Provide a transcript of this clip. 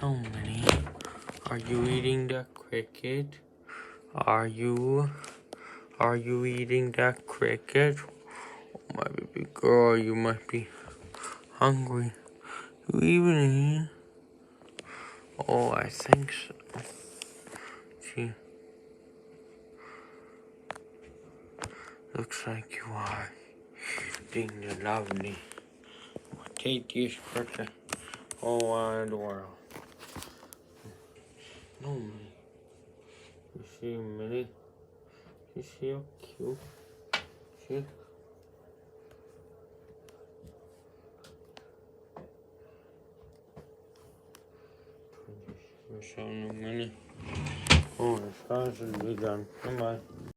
Oh, Milli, are you eating that cricket? Are you eating that cricket? Oh, my baby girl, you must be hungry. You even eat? Oh, I think so. See, looks like you are eating the lovely, tastiest cricket all around the world. No, Milli. You see, Milli? You see how cute? See? We're showing the Milli. Oh, the stars will be done. Come on.